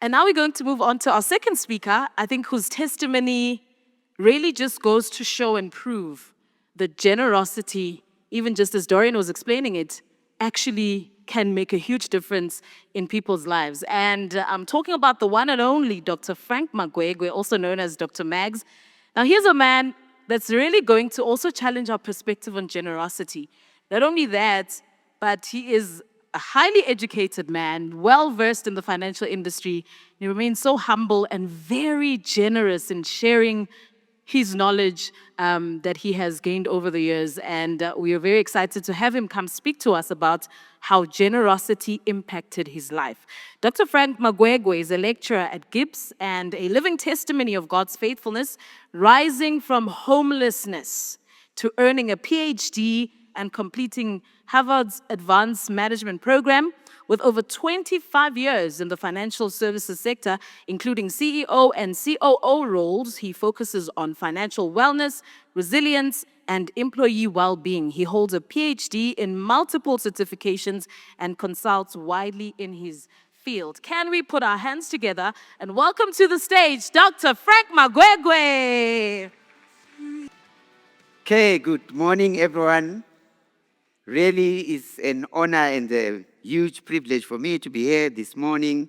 And now we're going to move on to our second speaker, I think whose testimony really just goes to show and prove that generosity, even just as Dorian was explaining it, actually can make a huge difference in people's lives. And I'm talking about the one and only Dr. Frank Magwegwe, also known as Dr. Mags. Now, here's a man that's really going to also challenge our perspective on generosity. Not only that, but he is a highly educated man, well-versed in the financial industry. He remains so humble and very generous in sharing his knowledge that he has gained over the years. And we are very excited to have him come speak to us about how generosity impacted his life. Dr. Frank Magwegwe is a lecturer at Gibbs and a living testimony of God's faithfulness, rising from homelessness to earning a PhD and completing Harvard's Advanced Management Program. With over 25 years in the financial services sector, including CEO and COO roles, he focuses on financial wellness, resilience, and employee well-being. He holds a PhD in multiple certifications and consults widely in his field. Can we put our hands together and welcome to the stage Dr. Frank Magwegwe? Okay, good morning, everyone. Really, it's an honor and a huge privilege for me to be here this morning.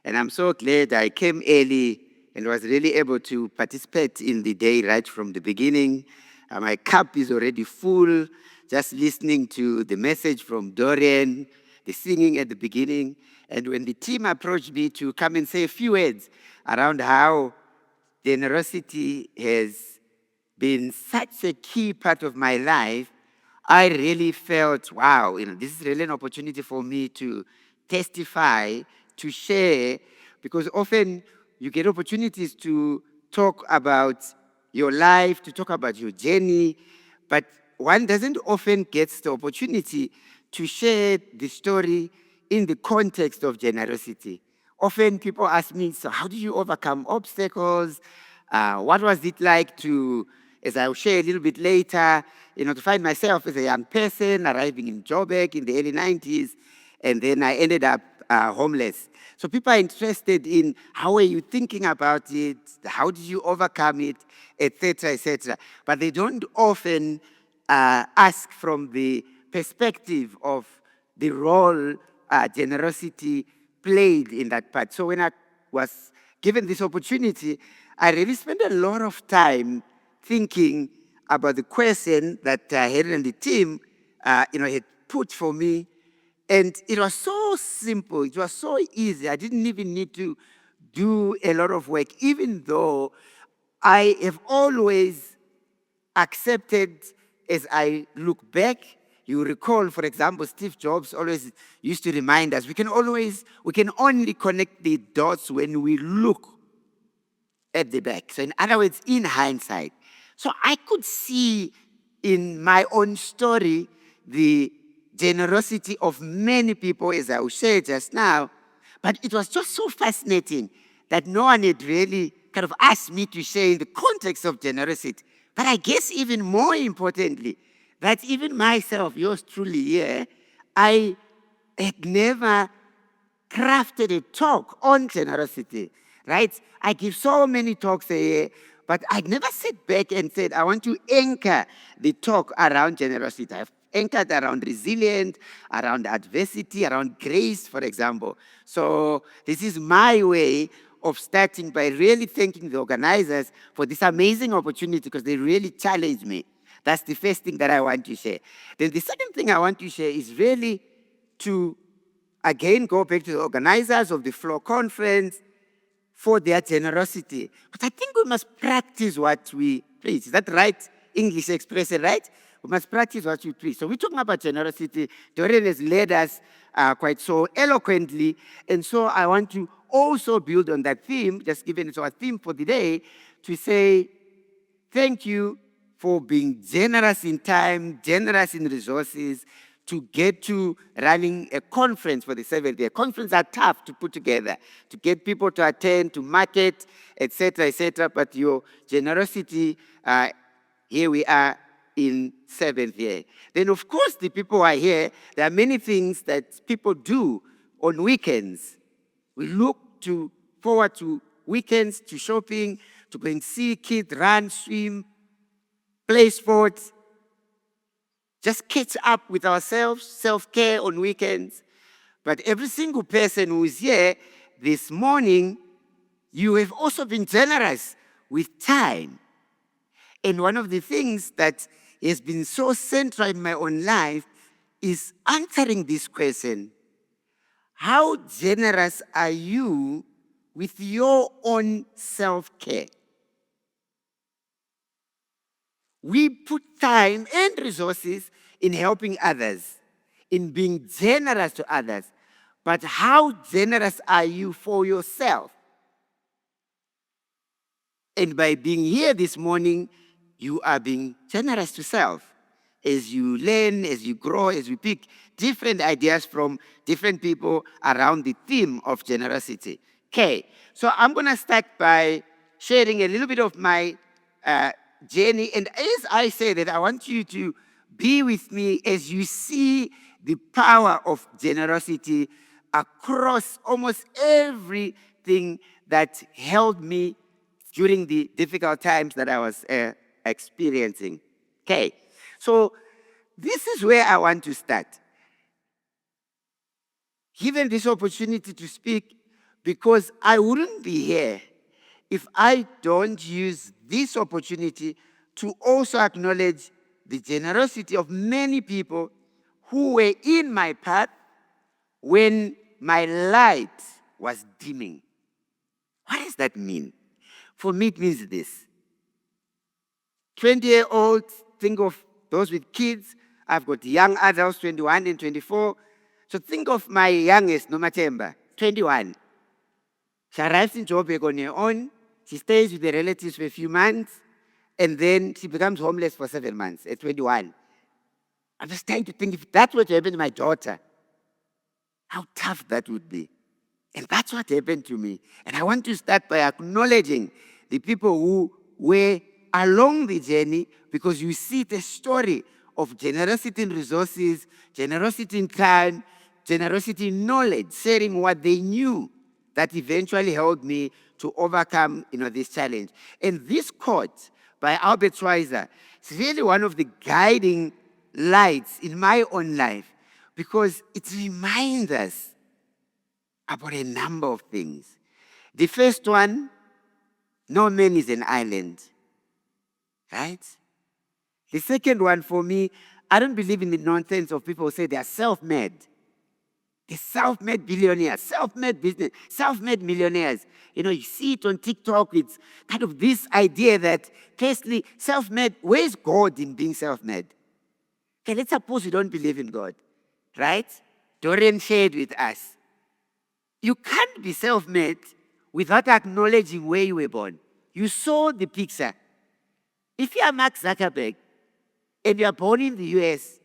And I'm so glad I came early and was really able to participate in the day right from the beginning. My cup is already full, just listening to the message from Dorian, the singing at the beginning. And when the team approached me to come and say a few words around how generosity has been such a key part of my life, I really felt, wow, this is really an opportunity for me to testify, to share, because often you get opportunities to talk about your life, to talk about your journey, but one doesn't often get the opportunity to share the story in the context of generosity. Often people ask me, so how did you overcome obstacles? What was it like to, as I'll share a little bit later, to find myself as a young person arriving in Joburg in the early 90s, and then I ended up homeless. So people are interested in how are you thinking about it, how did you overcome it, etc., etc. But they don't often ask from the perspective of the role generosity played in that part. So when I was given this opportunity, I really spent a lot of time thinking about the question that Harry and the team, had put for me. And it was so simple. It was so easy. I didn't even need to do a lot of work, even though I have always accepted, as I look back, you recall, for example, Steve Jobs always used to remind us, we can only connect the dots when we look at the back. So in other words, in hindsight. So I could see in my own story the generosity of many people, as I will share just now, but it was just so fascinating that no one had really kind of asked me to share in the context of generosity. But I guess even more importantly, that even myself, yours truly here, I had never crafted a talk on generosity, right? I give so many talks a year, but I never sat back and said, I want to anchor the talk around generosity. I've anchored around resilience, around adversity, around grace, for example. So this is my way of starting by really thanking the organizers for this amazing opportunity because they really challenged me. That's the first thing that I want to share. Then the second thing I want to share is really to, again, go back to the organizers of the Flow Conference for their generosity. But I think we must practice what we preach. Is that right? English expression, right? We must practice what we preach. So we're talking about generosity. Dorian has led us quite so eloquently. And so I want to also build on that theme, just given it's our theme for the day, to say thank you for being generous in time, generous in resources, to get to running a conference for the 7th year. Conferences are tough to put together, to get people to attend, to market, etc., etc. But your generosity, here we are in 7th year. Then, of course, the people who are here, there are many things that people do on weekends. We look to forward to weekends, to shopping, to go and see kids run, swim, play sports. Just catch up with ourselves, self-care on weekends. But every single person who is here this morning, you have also been generous with time. And one of the things that has been so central in my own life is answering this question. How generous are you with your own self-care? We put time and resources in helping others, in being generous to others. But how generous are you for yourself? And by being here this morning, you are being generous to self. As you learn, as you grow, as we pick different ideas from different people around the theme of generosity. Okay, so I'm going to start by sharing a little bit of my journey. And as I say that, I want you to be with me as you see the power of generosity across almost everything that held me during the difficult times that I was experiencing. Okay, so this is where I want to start. Given this opportunity to speak, because I wouldn't be here if I don't use this opportunity to also acknowledge the generosity of many people who were in my path when my light was dimming. What does that mean? For me, it means this. 20-year-olds, think of those with kids. I've got young adults, 21 and 24. So think of my youngest, Nomatemba, 21. She arrives in Joburg on her own. She stays with the relatives for a few months. And then she becomes homeless for 7 months at 21. I'm just trying to think, if that were to happen to my daughter, how tough that would be. And that's what happened to me. And I want to start by acknowledging the people who were along the journey, because you see the story of generosity in resources, generosity in time, generosity in knowledge, sharing what they knew that eventually helped me to overcome this challenge. And this quote by Albert Schweitzer is really one of the guiding lights in my own life, because it reminds us about a number of things. The first one, no man is an island, right? The second one, for me, I don't believe in the nonsense of people who say they are self-made. The self-made billionaires, self-made business, self-made millionaires. You see it on TikTok. It's kind of this idea that, firstly, self-made, where's God in being self-made? Okay, let's suppose you don't believe in God, right? Dorian shared with us. You can't be self-made without acknowledging where you were born. You saw the picture. If you are Mark Zuckerberg and you are born in the US,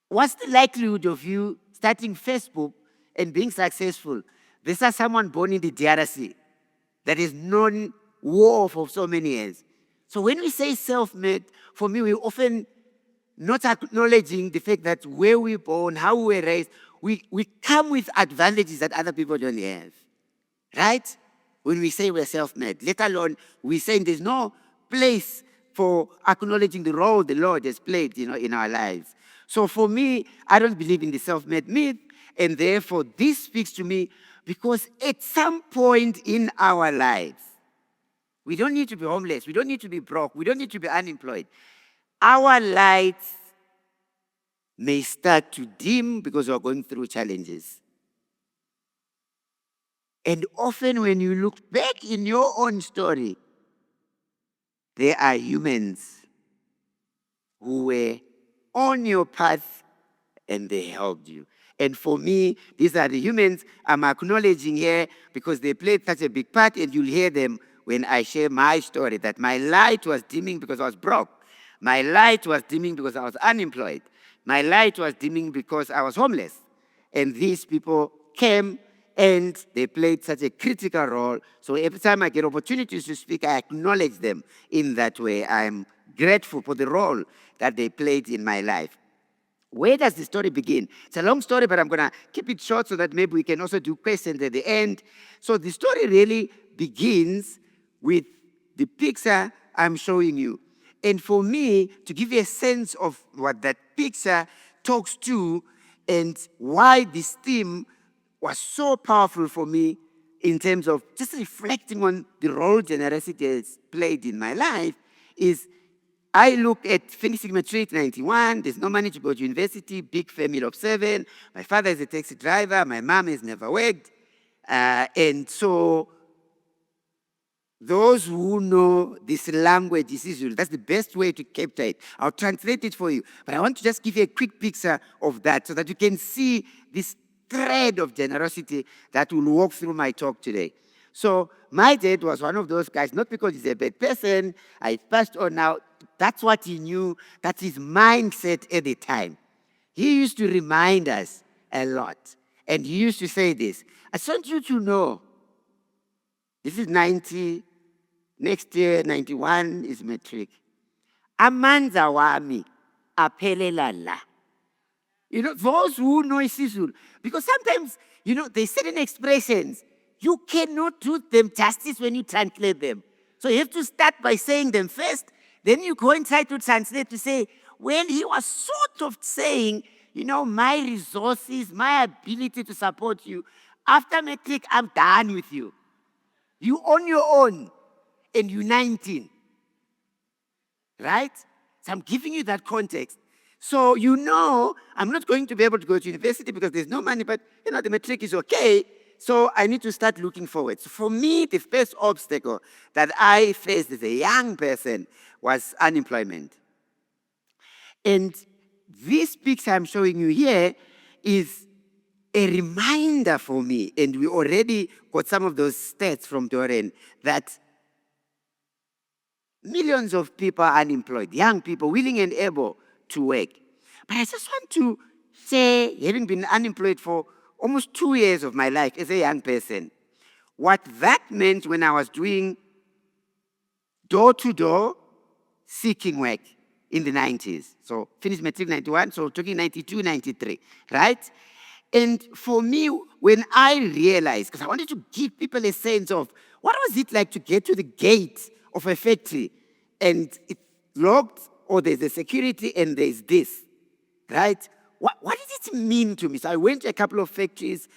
what's the likelihood of you starting Facebook and being successful versus someone born in the DRC that is known war for so many years? So when we say self-made, for me, we often not acknowledging the fact that where we were born, how we were raised, we come with advantages that other people don't have, right? When we say we're self-made, let alone we say there's no place for acknowledging the role the Lord has played, in our lives. So for me, I don't believe in the self-made myth, and therefore this speaks to me because at some point in our lives, we don't need to be homeless, we don't need to be broke, we don't need to be unemployed. Our lights may start to dim because we're going through challenges. And often when you look back in your own story, there are humans who were on your path and they helped you. And for me, these are the humans I'm acknowledging here because they played such a big part, and you'll hear them when I share my story, that my light was dimming because I was broke. My light was dimming because I was unemployed. My light was dimming because I was homeless. And these people came and they played such a critical role. So every time I get opportunities to speak, I acknowledge them in that way. I'm grateful for the role that they played in my life. Where does the story begin? It's a long story, but I'm going to keep it short so that maybe we can also do questions at the end. So the story really begins with the picture I'm showing you. And for me, to give you a sense of what that picture talks to and why this theme was so powerful for me in terms of just reflecting on the role generosity has played in my life, is I look at finishing matric 91, there's no money to go to university, big family of 7. My father is a taxi driver, my mom has never worked. And so those who know this language, this Israel, that's the best way to capture it. I'll translate it for you. But I want to just give you a quick picture of that so that you can see this thread of generosity that will walk through my talk today. So my dad was one of those guys, not because he's a bad person, I passed on now. That's what he knew, that's his mindset at the time. He used to remind us a lot. And he used to say this, I just want you to know, this is 90, next year, 91 is matric. Amanza wami aphelela la. You know, those who know isiZulu, because sometimes, you know, there's certain expressions, you cannot do them justice when you translate them. So you have to start by saying them first, then you go and try to translate to say, well, he was sort of saying, you know, my resources, my ability to support you, after matric, I'm done with you. You on your own, and you're 19. Right? So I'm giving you that context. So you know, I'm not going to be able to go to university because there's no money, but you know, the matric is okay. So I need to start looking forward. So for me, the first obstacle that I faced as a young person was unemployment. And this picture I'm showing you here is a reminder for me, and we already got some of those stats from Doreen, that millions of people are unemployed, young people willing and able to work. But I just want to say, having been unemployed for almost 2 years of my life as a young person, what that meant when I was doing door-to-door seeking work in the 90s. So finished matric 91, so talking 92, 93, right? And for me, when I realized, because I wanted to give people a sense of what was it like to get to the gate of a factory and it's locked, or there's a security and there's this, right? What did it mean to me? So I went to a couple of factories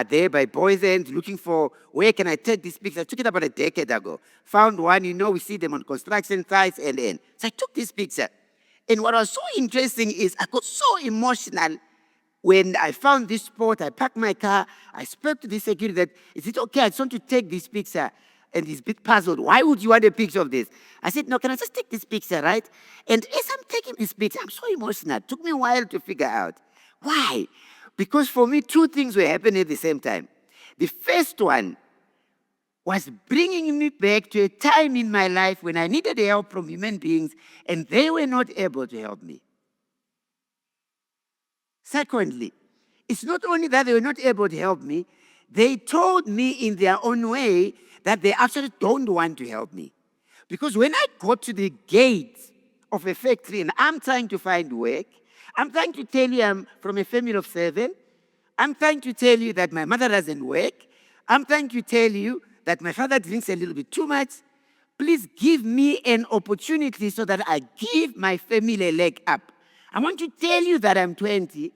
there by Boys End looking for where can I take this picture. I took it about a decade ago. Found one, you know, we see them on construction sites and then. So I took this picture. And what was so interesting is I got so emotional when I found this spot. I parked my car. I spoke to the security that, is it okay? I just want to take this picture. And he's a bit puzzled. Why would you want a picture of this? I said, no, can I just take this picture, right? And as I'm taking this picture, I'm so emotional. It took me a while to figure out. Why? Because for me, two things were happening at the same time. The first one was bringing me back to a time in my life when I needed help from human beings, and they were not able to help me. Secondly, it's not only that they were not able to help me, they told me in their own way that they actually don't want to help me. Because when I got to the gate of a factory and I'm trying to find work, I'm trying to tell you I'm from a family of 7. I'm trying to tell you that my mother doesn't work. I'm trying to tell you that my father drinks a little bit too much. Please give me an opportunity so that I give my family a leg up. I want to tell you that I'm 20.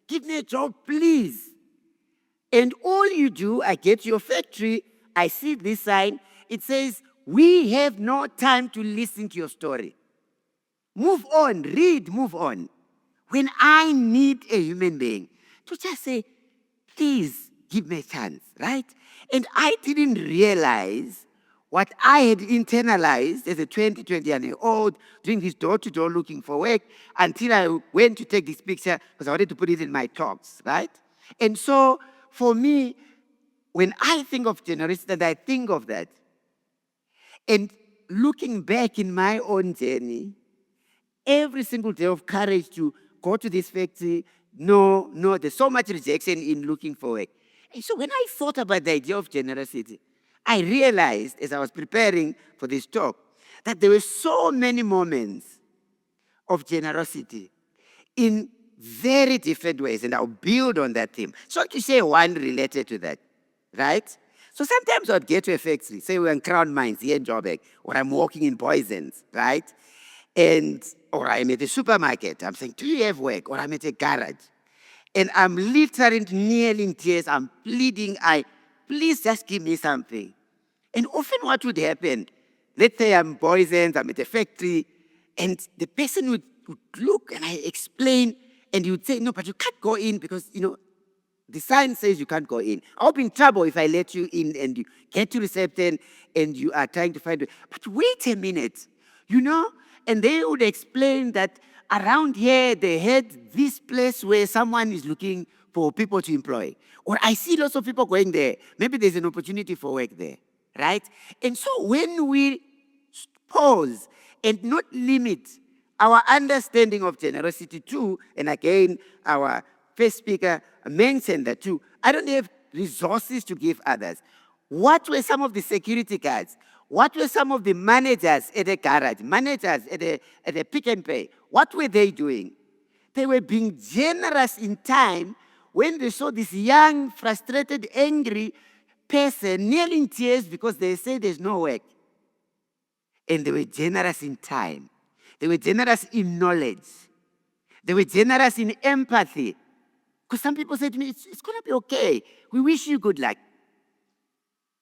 Give me a job, please. And all you do, I get to your factory, I see this sign, it says, we have no time to listen to your story. Move on, read, move on. When I need a human being to just say, please give me a chance, right? And I didn't realize what I had internalized as a 20-21-year-old doing this door-to-door looking for work until I went to take this picture because I wanted to put it in my talks, right? And so for me, when I think of generosity, and I think of that, and looking back in my own journey, every single day of courage to go to this factory, no, there's so much rejection in looking for work. And so when I thought about the idea of generosity, I realized as I was preparing for this talk that there were so many moments of generosity in very different ways, and I'll build on that theme. So to say one related to that, right? So sometimes I'd get to a factory, say we're in Crown Mines here in Joburg, or I'm walking in Poisons, right? Or I'm at a supermarket, I'm saying, do you have work? Or I'm at a garage. And I'm literally nearly in tears, I'm pleading, please just give me something. And often what would happen, let's say I'm Poisons, I'm at a factory, and the person would look and I explain, and he would say, no, but you can't go in because, the sign says you can't go in. I'll be in trouble if I let you in and you get to reception and you are trying to find. But wait a minute, And they would explain that around here they had this place where someone is looking for people to employ. Or I see lots of people going there. Maybe there's an opportunity for work there, right? And so when we pause and not limit our understanding of generosity too, and again, our first speaker mentioned that too, I don't have resources to give others. What were some of the security guards? What were some of the managers at the garage, managers at the Pick and Pay? What were they doing? They were being generous in time when they saw this young, frustrated, angry person nearly in tears because they say there's no work. And they were generous in time. They were generous in knowledge. They were generous in empathy. Because some people said to me, it's going to be okay. We wish you good luck.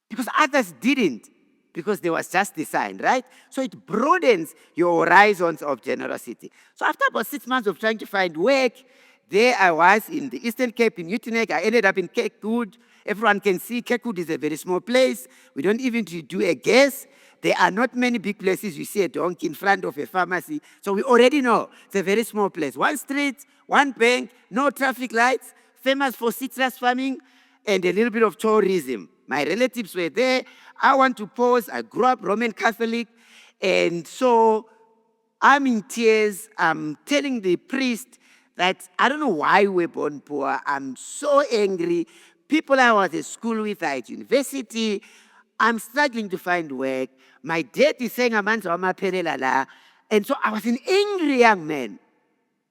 Because others didn't. Because there was just the sign, right? So it broadens your horizons of generosity. So after about 6 months of trying to find work, there I was in the Eastern Cape in Utenek. I ended up in Kirkwood. Everyone can see Kirkwood is a very small place. We don't even do a guess. There are not many big places. You see a donkey in front of a pharmacy. So we already know it's a very small place. One street, one bank, no traffic lights, famous for citrus farming, and a little bit of tourism. My relatives were there. I want to pause. I grew up Roman Catholic. And so I'm in tears. I'm telling the priest that I don't know why we're born poor. I'm so angry. People I was at school with are at university. I'm struggling to find work. My dad is saying, and so I was an angry young man.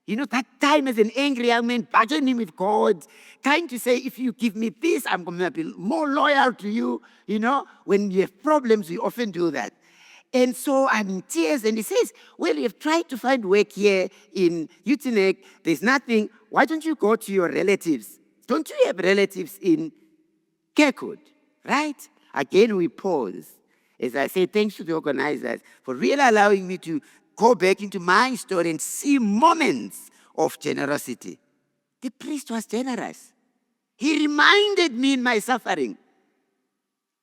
That time as an angry young man, bargaining with God, trying to say, if you give me this, I'm going to be more loyal to you. When you have problems, we often do that. And so I'm in tears, and he says, well, you have tried to find work here in Utenek. There's nothing. Why don't you go to your relatives? Don't you have relatives in Kirkwood, right? Again, we pause. As I say, thanks to the organizers for really allowing me to go back into my story and see moments of generosity. The priest was generous. He reminded me in my suffering.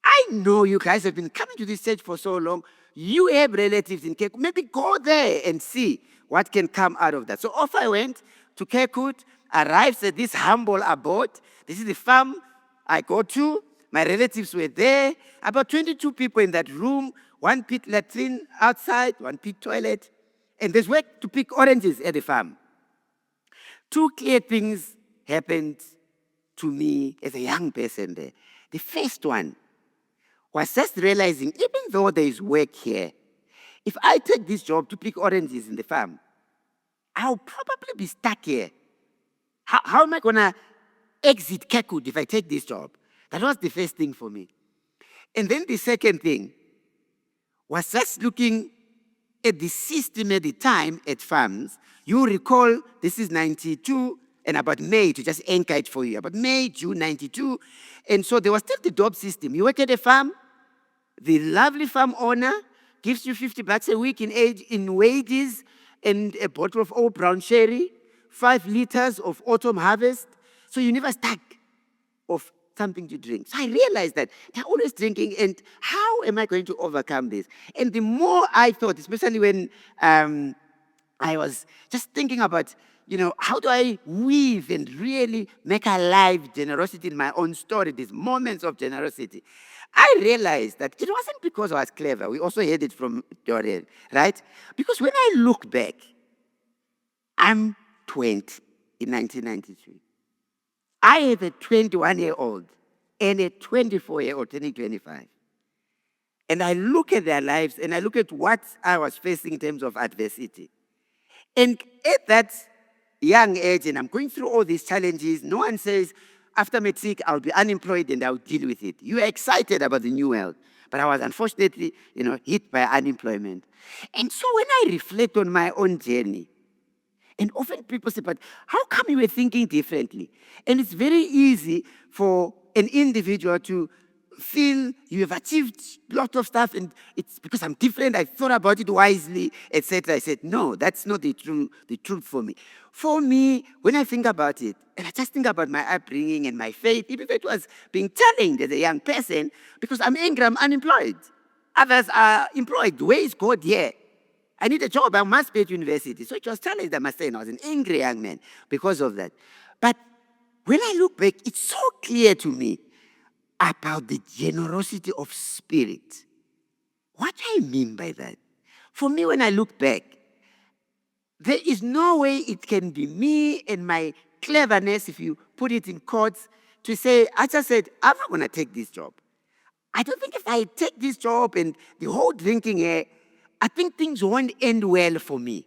I know you guys have been coming to this church for so long. You have relatives in Kirkwood. Maybe go there and see what can come out of that. So off I went to Kirkwood, arrived at this humble abode. This is the farm I go to. My relatives were there. About 22 people in that room. One pit latrine outside, one pit toilet. And there's work to pick oranges at the farm. Two clear things happened to me as a young person there. The first one was just realizing, even though there is work here, if I take this job to pick oranges in the farm, I'll probably be stuck here. How am I going to exit Kirkwood if I take this job? That was the first thing for me. And then the second thing was just looking at the system at the time at farms. You recall, this is 92, and about May, to just anchor it for you, about May, June 92. And so there was still the job system. You work at a farm, the lovely farm owner gives you $50 a week in wages and a bottle of old brown sherry, 5 liters of autumn harvest. So you never stuck of something to drink. So I realized that they're always drinking, and how am I going to overcome this? And the more I thought, especially when I was just thinking about, how do I weave and really make alive generosity in my own story, these moments of generosity? I realized that it wasn't because I was clever. We also heard it from Dorian, right? Because when I look back, I'm 20 in 1993. I have a 21-year-old and a 24-year-old turning 25. And I look at their lives and I look at what I was facing in terms of adversity. And at that young age and I'm going through all these challenges, no one says, after matric, I'll be unemployed and I'll deal with it. You are excited about the new world. But I was unfortunately, hit by unemployment. And so when I reflect on my own journey, and often people say, but how come you were thinking differently? And it's very easy for an individual to feel you have achieved a lot of stuff and it's because I'm different, I thought about it wisely, etc. I said, no, that's not the truth for me. For me, when I think about it, and I just think about my upbringing and my faith, even if it was being challenged as a young person, because I'm angry, I'm unemployed. Others are employed. Where is God here? I need a job. I must be at university. So it was challenged, I must say, and I was an angry young man because of that. But when I look back, it's so clear to me about the generosity of spirit. What do I mean by that? For me, when I look back, there is no way it can be me and my cleverness, if you put it in quotes, to say, I just said, I'm not going to take this job. I don't think if I take this job and the whole drinking here, I think things won't end well for me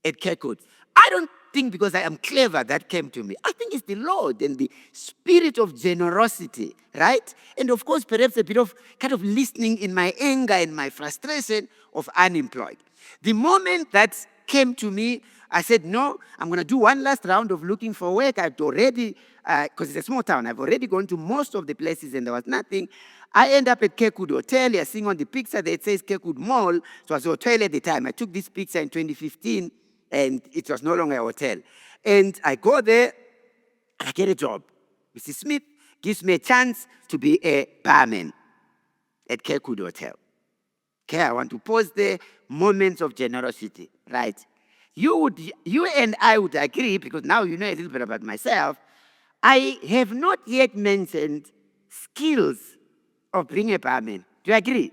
at Kirkwood. I don't think because I am clever that came to me. I think it's the Lord and the spirit of generosity, right? And of course, perhaps a bit of kind of listening in my anger and my frustration of unemployed. The moment that came to me, I said, no, I'm going to do one last round of looking for work. I've already, because it's a small town, I've already gone to most of the places and there was nothing. I end up at Kirkwood Hotel. You're seeing on the picture that it says Kirkwood Mall. So it was a hotel at the time. I took this picture in 2015 and it was no longer a hotel. And I go there and I get a job. Mrs. Smith gives me a chance to be a barman at Kirkwood Hotel. Okay, I want to pause there. Moments of generosity, right? You and I would agree, because now you know a little bit about myself, I have not yet mentioned skills of being a barman. Do you agree?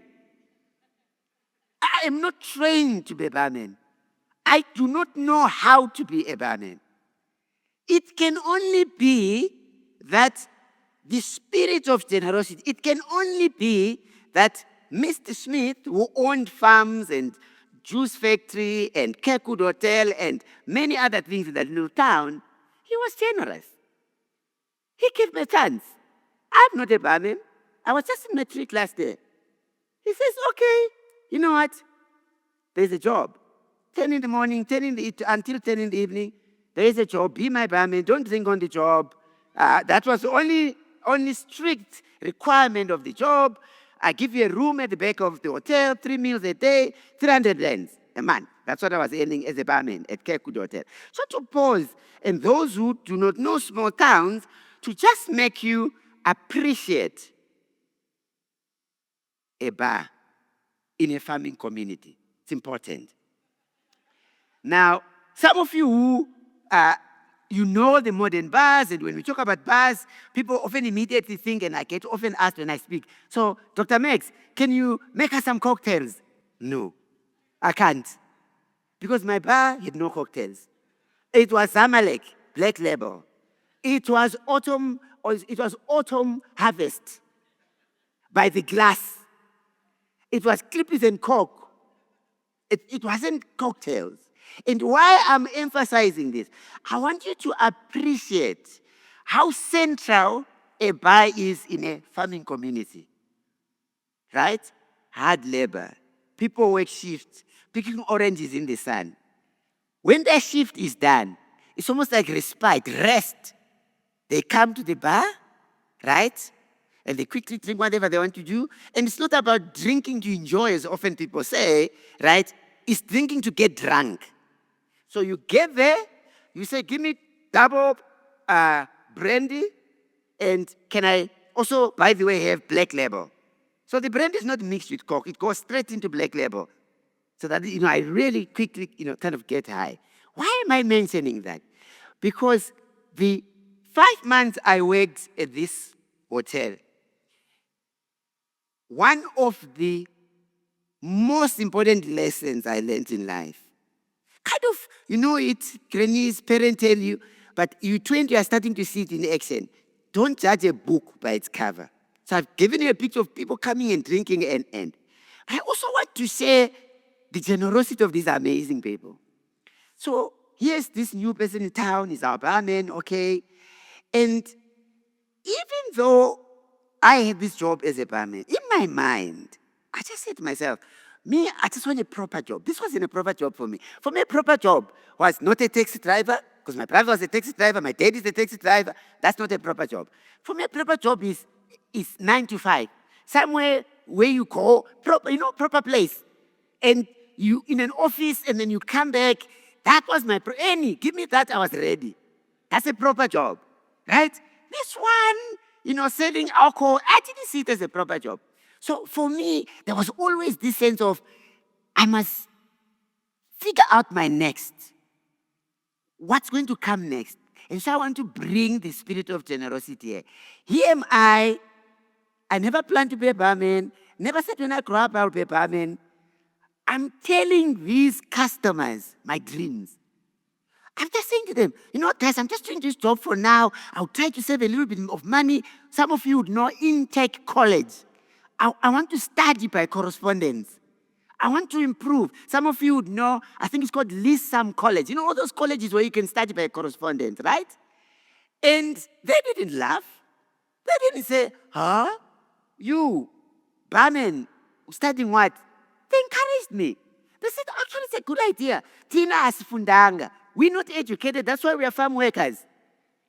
I am not trained to be a barman. I do not know how to be a barman. It can only be that the spirit of generosity, it can only be that Mr. Smith, who owned farms and juice factory and Kirkwood Hotel and many other things in that little town, he was generous. He gave me a chance. I'm not a barman. I was just in matric last year. He says, okay, you know what? There's a job. 10 in the morning, until 10 in the evening, there is a job. Be my barman. Don't drink on the job. That was the only strict requirement of the job. I give you a room at the back of the hotel, 3 meals a day, 300 rands a month. That's what I was earning as a barman at Kirkwood Hotel. So to pause, and those who do not know small towns, to just make you appreciate a bar in a farming community. It's important. Now, some of you who you know the modern bars, and when we talk about bars, people often immediately think, and I get often asked when I speak, so Dr. Max, can you make us some cocktails? No, I can't. Because my bar had no cocktails. It was Zamalek, Black Label. It was autumn harvest by the glass. It was Clippies and Coke. It wasn't cocktails. And why I'm emphasizing this, I want you to appreciate how central a bar is in a farming community. Right? Hard labor. People work shifts, picking oranges in the sun. When their shift is done, it's almost like respite, rest. They come to the bar, right? And they quickly drink whatever they want to do. And it's not about drinking to enjoy, as often people say, right? It's drinking to get drunk. So you get there, you say, give me double brandy, and can I also, by the way, have Black Label? So the brandy is not mixed with Coke. It goes straight into Black Label. So that, I really quickly, kind of get high. Why am I mentioning that? Because the 5 months I worked at this hotel, one of the most important lessons I learned in life, kind of, granny's parents tell you, but you 20 are starting to see it in action. Don't judge a book by its cover. So I've given you a picture of people coming and drinking and I also want to share the generosity of these amazing people. So here's this new person in town, he's our barman, okay. And even though I had this job as a barman, in my mind, I just said to myself, me, I just want a proper job. This wasn't a proper job for me. For me, a proper job was not a taxi driver, because my brother was a taxi driver, my dad is a taxi driver. That's not a proper job. For me, a proper job is 9 to 5. Somewhere where you go, proper place. And you in an office, and then you come back. That was my, give me that, I was ready. That's a proper job, right? This one, selling alcohol, I didn't see it as a proper job. So for me, there was always this sense of, I must figure out my next. What's going to come next? And so I want to bring the spirit of generosity here. Here am I never planned to be a barman, never said when I grow up I'll be a barman. I'm telling these customers my dreams. I'm just saying to them, guys, I'm just doing this job for now. I'll try to save a little bit of money. Some of you would know Intake College. I want to study by correspondence. I want to improve. Some of you would know, I think it's called Lisam College. All those colleges where you can study by correspondence, right? And they didn't laugh. They didn't say, huh? You, barman, studying what? They encouraged me. They said, actually, it's a good idea. Tina asifundanga. We're not educated. That's why we are farm workers.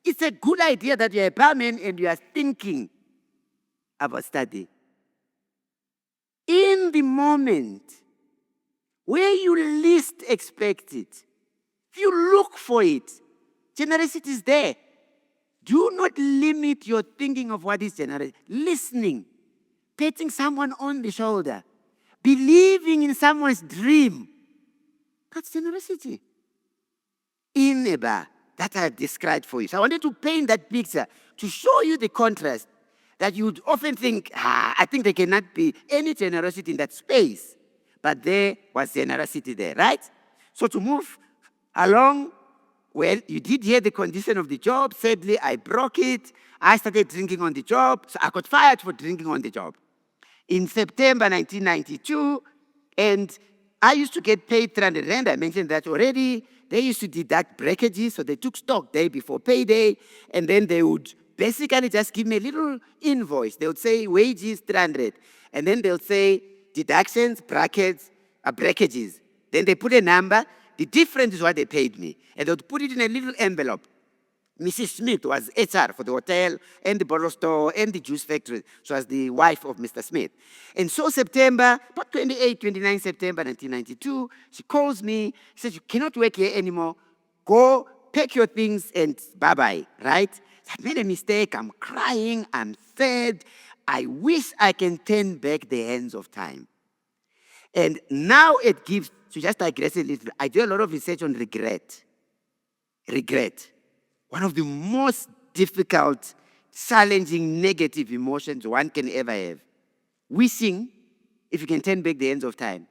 It's a good idea that you're a barman and you are thinking about study. In the moment where you least expect it, if you look for it, generosity is there. Do not limit your thinking of what is generosity. Listening, patting someone on the shoulder, believing in someone's dream. That's generosity. In a bar that I have described for you. So I wanted to paint that picture to show you the contrast that you would often think, I think there cannot be any generosity in that space. But there was generosity there, right? So to move along, well, you did hear the condition of the job. Sadly, I broke it. I started drinking on the job. So I got fired for drinking on the job. In September 1992, and I used to get paid 300 rand. I mentioned that already. They used to deduct breakages, so they took stock day before payday, and then they would basically just give me a little invoice. They would say wages 300, and then they'll say deductions, brackets, breakages. Then they put a number. The difference is what they paid me, and they would put it in a little envelope. Mrs. Smith was HR for the hotel and the bottle store and the juice factory. She was the wife of Mr. Smith. And so September, about 28, 29 September 1992, she calls me. She says, you cannot work here anymore. Go, pack your things and bye-bye, right? I made a mistake. I'm crying. I'm sad. I wish I can turn back the hands of time. And now it gives, to just digress a little, I do a lot of research on regret. Regret. One of the most difficult, challenging, negative emotions one can ever have. Wishing, if you can turn back the hands of time.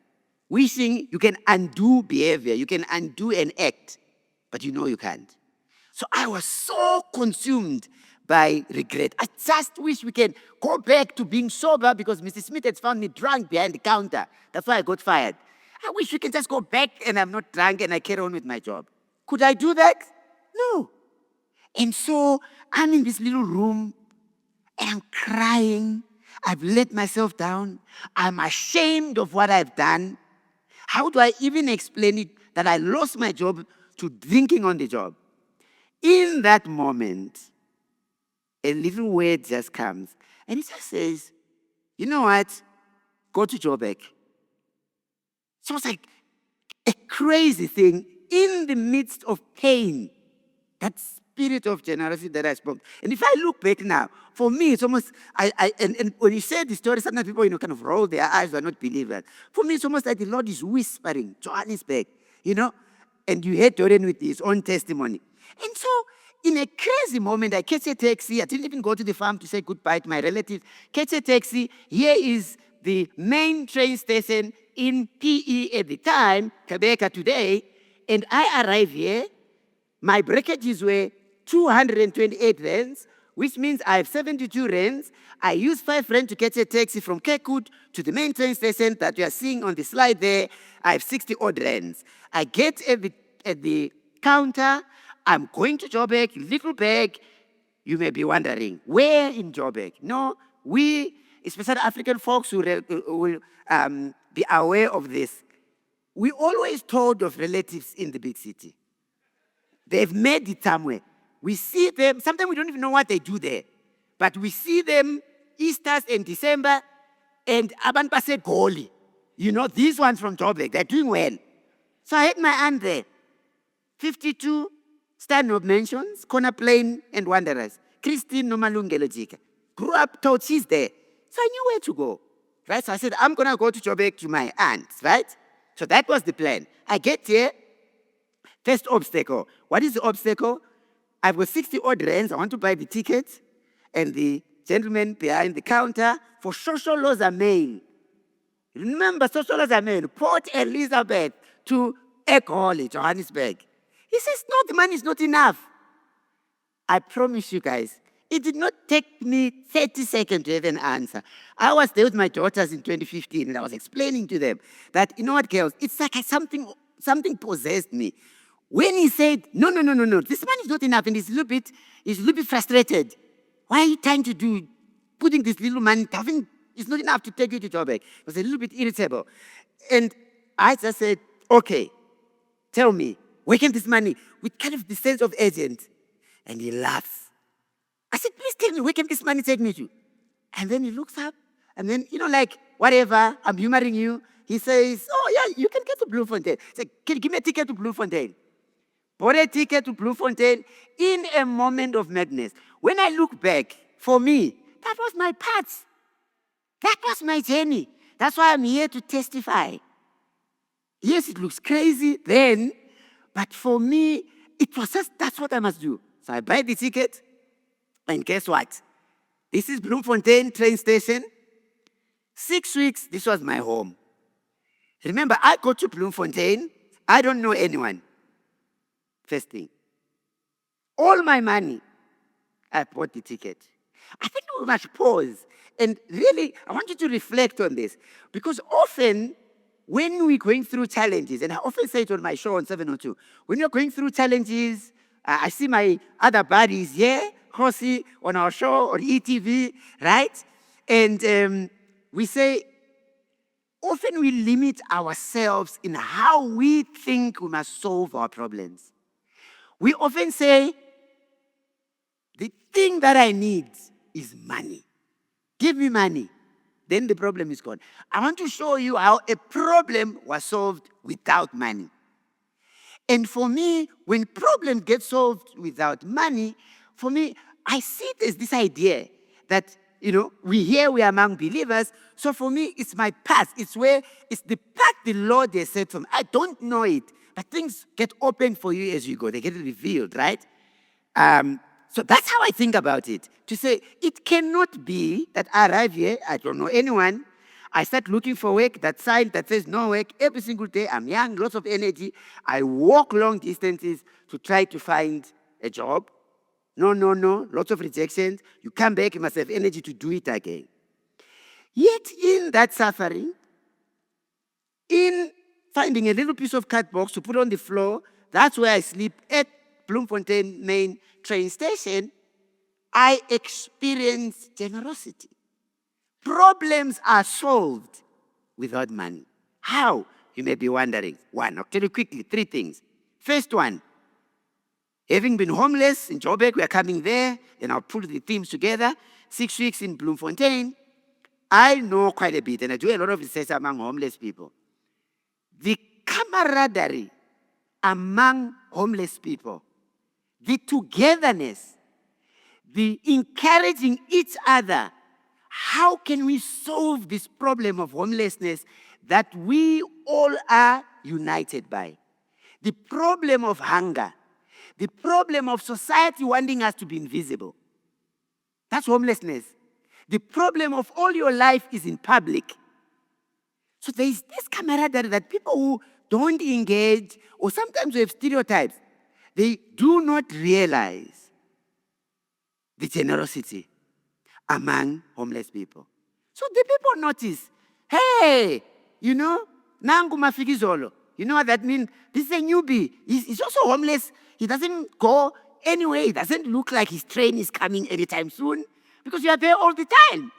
Wishing you can undo behavior, you can undo an act, but you know you can't. So I was so consumed by regret. I just wish we can go back to being sober because Mrs. Smith had found me drunk behind the counter. That's why I got fired. I wish we can just go back and I'm not drunk and I carry on with my job. Could I do that? No. And so I'm in this little room and I'm crying. I've let myself down. I'm ashamed of what I've done. How do I even explain it that I lost my job to drinking on the job? In that moment, a little word just comes and it just says, you know what? Go to Joburg. So it's like a crazy thing in the midst of pain. That's spirit of generosity that I spoke. And if I look back now, for me, it's almost, and when you say the story, sometimes people, kind of roll their eyes or not believe it. For me, it's almost like the Lord is whispering, Johannesburg, and you heard Dorian with his own testimony. And so, in a crazy moment, I catch a taxi. I didn't even go to the farm to say goodbye to my relatives. Catch a taxi. Here is the main train station in PE at the time, Quebec today, and I arrive here. My breakages were 228 rands, which means I have 72 rands. I use 5 rand to catch a taxi from Kekut to the main train station that you are seeing on the slide there. I have 60 odd rands. I get at the counter. I'm going to Joburg, little bag. You may be wondering, where in Joburg? No, we, especially African folks who will be aware of this. We always told of relatives in the big city. They've made it somewhere. We see them, sometimes we don't even know what they do there. But we see them Easter and December, and abantu basegoli. You know, these ones from Joburg, they're doing well. So I had my aunt there. 52 Stanhope Mansions, Corner Plain and Wanderers. Christine Nomalungelo Jika. Grew up, told she's there. So I knew where to go. Right? So I said, I'm going to go to Joburg to my aunt's, right? So that was the plan. I get here. First obstacle. What is the obstacle? I've got 60 odd rands. I want to buy the tickets. And the gentleman behind the counter for Shosholos Mail. Remember, Shosholos Mail, Port Elizabeth to Ekholi, Johannesburg. He says, no, the money is not enough. I promise you guys, it did not take me 30 seconds to have an answer. I was there with my daughters in 2015, and I was explaining to them that, you know what, girls, it's like something possessed me. When he said, no, this money is not enough, and he's a little bit frustrated. Why are you trying to do, putting this little money, it's not enough to take you to Joburg. He was a little bit irritable. And I just said, okay, tell me, where can this money, with kind of the sense of urgency? And he laughs. I said, please tell me, where can this money take me to? And then he looks up, and then, you know, like, whatever, I'm humoring you. He says, oh, yeah, you can get to Bloemfontein. He said, can you give me a ticket to Bloemfontein? Bought a ticket to Bloemfontein in a moment of madness. When I look back, for me, that was my path. That was my journey. That's why I'm here to testify. Yes, it looks crazy then, but for me, it was just, that's what I must do. So I buy the ticket, and guess what? This is Bloemfontein train station. 6 weeks, this was my home. Remember, I go to Bloemfontein, I don't know anyone. First thing. All my money, I bought the ticket. I think we must pause. And really, I want you to reflect on this. Because often, when we're going through challenges, and I often say it on my show on 702, when you're going through challenges, I see my other buddies here, Kosi, on our show, on ETV, right? And we say, often we limit ourselves in how we think we must solve our problems. We often say, the thing that I need is money. Give me money. Then the problem is gone. I want to show you how a problem was solved without money. And for me, when problems get solved without money, for me, I see it as this idea that, you know, we are among believers. So for me, it's my path. It's the path the Lord has set for me. I don't know it, but things get open for you as you go. They get revealed, right? So that's how I think about it. To say, it cannot be that I arrive here, I don't know anyone, I start looking for work, that sign that says no work, every single day, I'm young, lots of energy, I walk long distances to try to find a job. No, lots of rejections. You come back, you must have energy to do it again. Yet in that suffering, in finding a little piece of cardboard to put on the floor, that's where I sleep at Bloemfontein main train station, I experience generosity. Problems are solved without money. How? You may be wondering. One, I'll tell you quickly, 3 things. First one, having been homeless in Joburg, we are coming there, and I'll put the themes together. 6 weeks in Bloemfontein, I know quite a bit, and I do a lot of research among homeless people. The camaraderie among homeless people, the togetherness, the encouraging each other. How can we solve this problem of homelessness that we all are united by? The problem of hunger, the problem of society wanting us to be invisible. That's homelessness. The problem of all your life is in public. So there is this camaraderie that people who don't engage, or sometimes we have stereotypes, they do not realize the generosity among homeless people. So the people notice, hey, you know, nangu mafikizolo. You know what that means? This is a newbie. He's also homeless. He doesn't go anywhere. He doesn't look like his train is coming anytime soon because you are there all the time,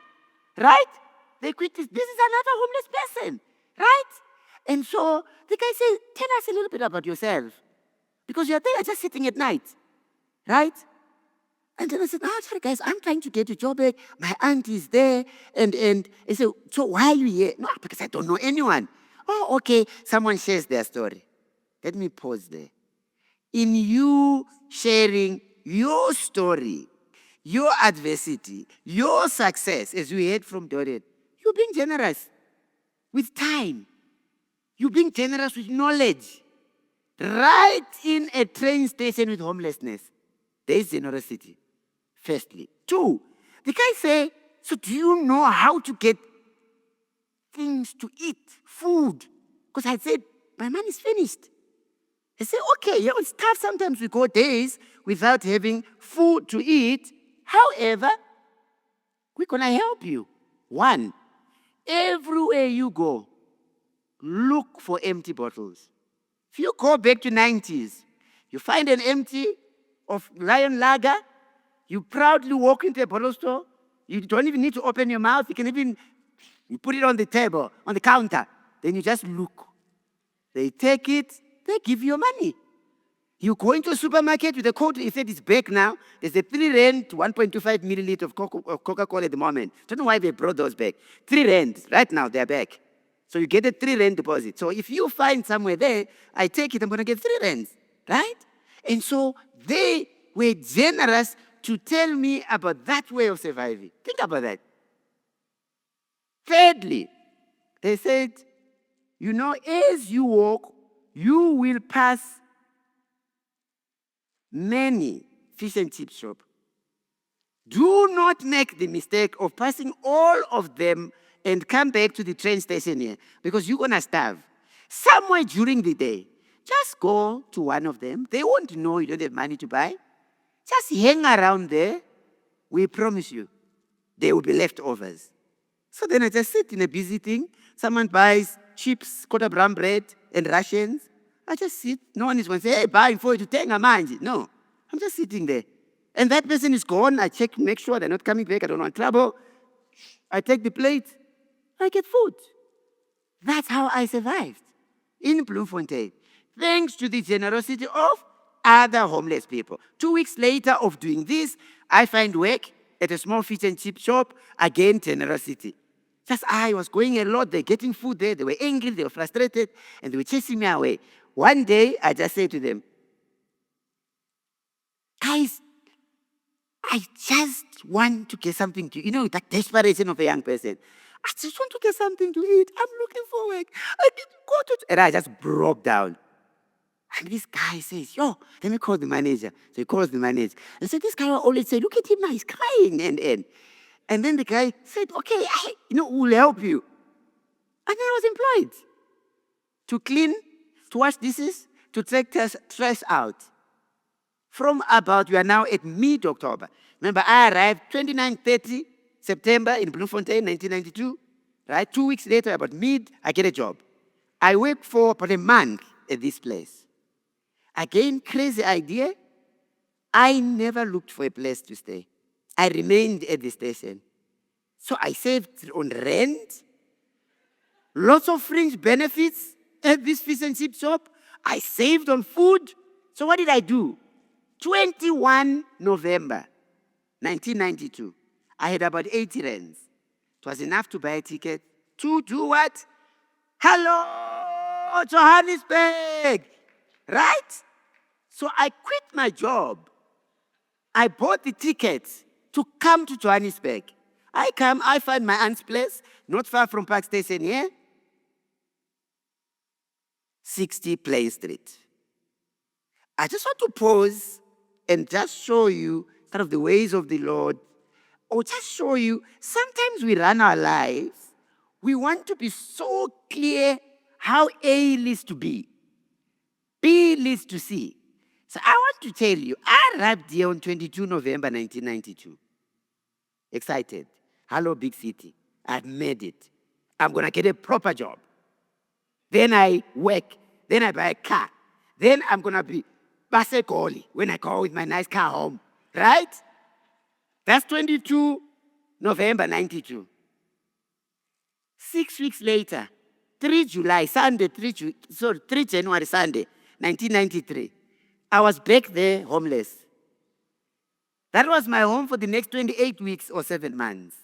right? They quit this. This is another homeless person, right? And so the guy says, tell us a little bit about yourself because you are there just sitting at night, right? And then I said, sorry guys, I'm trying to get to Joburg. My aunt is there. And I said, so why are you here? No, because I don't know anyone. Oh, okay. Someone shares their story. Let me pause there. In you sharing your story, your adversity, your success, as we heard from Dorian, you're being generous with time. You're being generous with knowledge. Right in a train station with homelessness, there is generosity. Firstly. 2, the guy say, so do you know how to get things to eat, food? Because I said, my money is finished. I said, okay, yeah, it's tough. Sometimes we go days without having food to eat. However, we're going to help you. 1, everywhere you go, look for empty bottles. If you go back to 90s, you find an empty of Lion Lager, you proudly walk into a bottle store. You don't even need to open your mouth. You can even you put it on the table, on the counter. Then you just look. They take it. They give you your money. You go into a supermarket with a Coke. If it is back now, there's a 3 rand, 1.25 milliliter of Coca-Cola at the moment. Don't know why they brought those back. 3 rand. Right now, they're back. So you get a 3 rand deposit. So if you find somewhere there, I take it, I'm going to get 3 rands. Right? And so they were generous to tell me about that way of surviving. Think about that. Thirdly, they said, you know, as you walk, you will pass many fish and chip shops. Do not make the mistake of passing all of them and come back to the train station here because you're going to starve. Somewhere during the day, just go to one of them. They won't know you don't have money to buy. Just hang around there. We promise you, there will be leftovers. So then I just sit in a busy thing. Someone buys chips, quarter brown bread, and rations. I just sit. No one is going to say, hey, buying for you to take a mind. No, I'm just sitting there. And that person is gone. I check, make sure they're not coming back. I don't want trouble. I take the plate. I get food. That's how I survived in Bloemfontein, thanks to the generosity of other homeless people. 2 weeks later of doing this, I find work at a small fish and chip shop. Again, generosity. Just I was going a lot. They're getting food there. They were angry. They were frustrated. And they were chasing me away. One day, I just said to them, guys, I just want to get something to eat. You know, that desperation of a young person. I just want to get something to eat. I'm looking for work. I need to go to... And I just broke down. And this guy says, yo, let me call the manager. So he calls the manager. And so this guy will always say, look at him now, he's crying. And then the guy said, okay, we'll help you. And then I was employed to clean, to wash dishes, to take trash out. From about, we are now at mid-October. Remember, I arrived 29-30 September in Bloemfontein, 1992. Right? 2 weeks later, about mid, I get a job. I work for about a month at this place. Again, crazy idea. I never looked for a place to stay. I remained at the station. So I saved on rent, lots of fringe benefits at this fish and chip shop. I saved on food. So what did I do? 21 November 1992. I had about 80 rands. It was enough to buy a ticket to do what? Hello, Johannesburg. Right? So I quit my job. I bought the tickets to come to Johannesburg. I come, I find my aunt's place, not far from Park Station here. 60 Play Street. I just want to pause and just show you kind of the ways of the Lord, or just show you, sometimes we run our lives, we want to be so clear how A leads to B, B leads to C. So I want to tell you, I arrived here on 22 November 1992. Excited. Hello, big city. I've made it. I'm going to get a proper job. Then I work. Then I buy a car. Then I'm going to be Basegoli when I go with my nice car home. Right? That's 22 November 92. 6 weeks later, 3 July, Sunday, 3 January, Sunday, 1993, I was back there homeless. That was my home for the next 28 weeks or 7 months.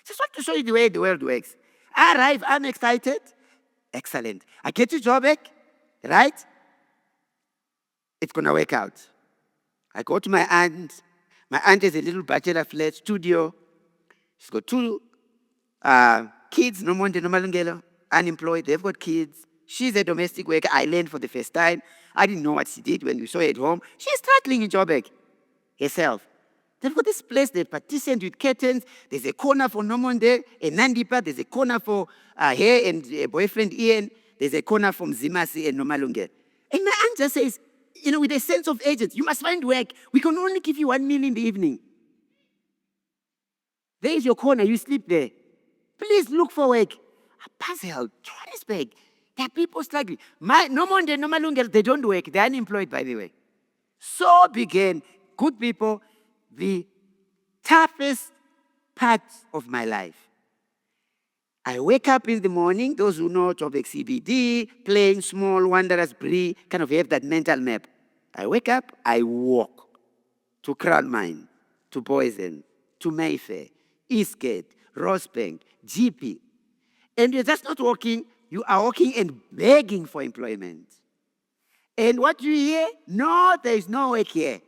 Just want to show you the way the world works. I arrive, I'm excited. Excellent. I get to Joburg, right? It's going to work out. I go to my aunt. My aunt has a little bachelor flat studio. She's got 2 kids, no Monde, no Malungelo, unemployed. They've got kids. She's a domestic worker. I learned for the first time. I didn't know what she did when we saw her at home. She's struggling in Joburg herself. They've got this place, they partitioned with curtains. There's a corner for Nomonde, a Nandipa. There's a corner for her and a boyfriend Ian. There's a corner from Zimasi and Nomalunge. And my aunt just says, with a sense of urgency, you must find work. We can only give you 1 meal in the evening. There is your corner, you sleep there. Please look for work. I'm puzzled. Johannesburg, there are people struggling. Nomonde, Nomalunge, they don't work. They're unemployed, by the way. So began, good people, the toughest part of my life. I wake up in the morning, those who know Joburg CBD, Plain, Small, Wanderers, Bree, kind of have that mental map. I wake up, I walk to Crown Mine, to Boysen, to Mayfair, Eastgate, Rosebank, GP. And you're just not walking, you are walking and begging for employment. And what do you hear? No, there is no work here.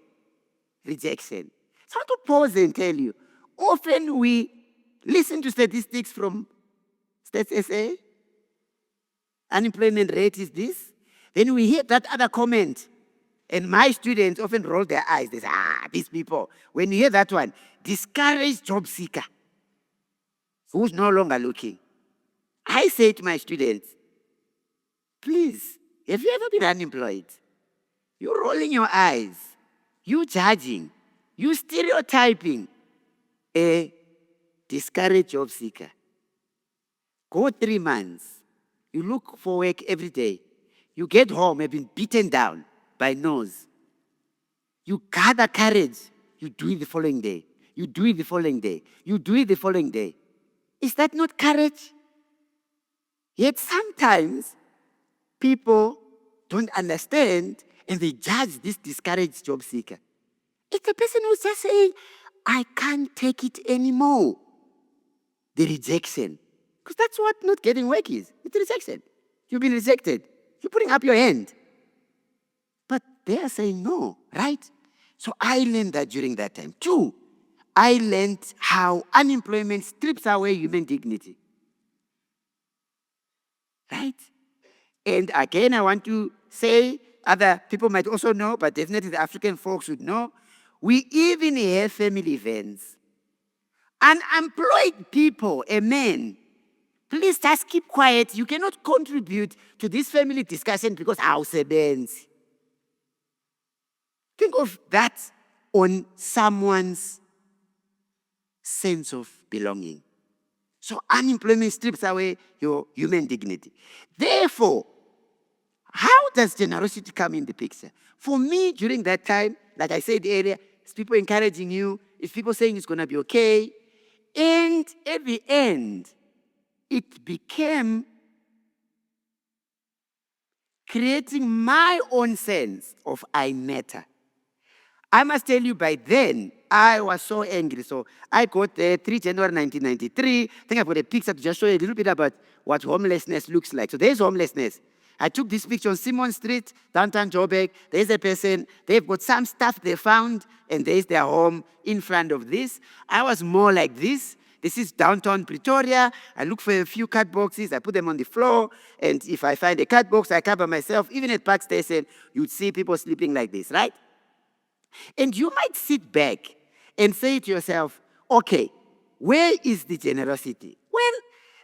Rejection. So I want to pause and tell you, often we listen to statistics from Stats SA. Unemployment rate is this. Then we hear that other comment. And my students often roll their eyes. They say, these people. When you hear that one, discouraged job seeker who's no longer looking. I say to my students, please, have you ever been unemployed? You're rolling your eyes. You judging. You stereotyping a discouraged job seeker. Go 3 months. You look for work every day. You get home, have been beaten down by nose. You gather courage. You do it the following day. You do it the following day. You do it the following day. Is that not courage? Yet sometimes people don't understand and they judge this discouraged job seeker. It's the person who's just saying, I can't take it anymore. The rejection. Because that's what not getting work is. It's rejection. You've been rejected. You're putting up your hand. But they are saying no, right? So I learned that during that time. 2, I learned how unemployment strips away human dignity. Right? And again, I want to say, other people might also know, but definitely the African folks would know, we even have family events. Unemployed people, a man, please just keep quiet. You cannot contribute to this family discussion because house events. Think of that on someone's sense of belonging. So unemployment strips away your human dignity. Therefore, how does generosity come in the picture? For me, during that time, like I said earlier, it's people encouraging you, it's people saying it's going to be okay. And at the end, it became creating my own sense of I matter. I must tell you, by then, I was so angry. So I got there 3 January 1993. I think I've got a picture to just show you a little bit about what homelessness looks like. So there's homelessness. I took this picture on Simon Street, downtown Joburg. There's a person. They've got some stuff they found, and there's their home in front of this. I was more like this. This is downtown Pretoria. I look for a few card boxes. I put them on the floor. And if I find a card box, I cover myself. Even at Park Station, you'd see people sleeping like this, right? And you might sit back and say to yourself, okay, where is the generosity? Well,